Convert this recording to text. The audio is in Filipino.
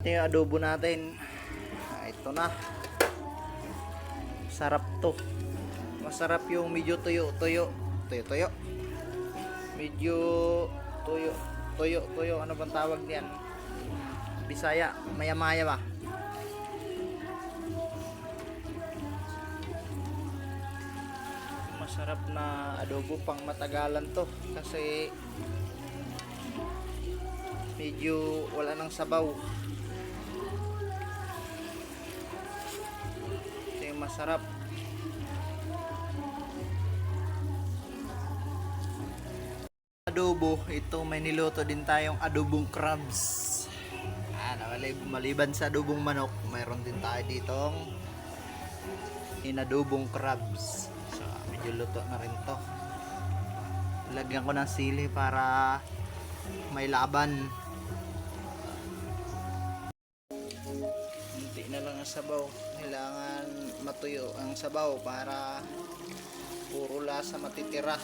Ito yung adobo natin. Ito na. Sarap to. Masarap yung medyo tuyo. Medyo tuyo. Ano bang tawag diyan? Bisaya, maya-maya ba? Masarap na adobo, pang matagalan to kasi medyo wala nang sabaw. Ito yung masarap. Adobo, ito may niluto din tayong adobong crabs. Maliban sa adobong manok, mayroon din tayo ditong inadobong crabs. So, medyo luto na rin to. Lagyan ko ng sili para may laban. Hindi na lang ang sabaw. Kailangan matuyo ang sabaw para puro lasa matitira.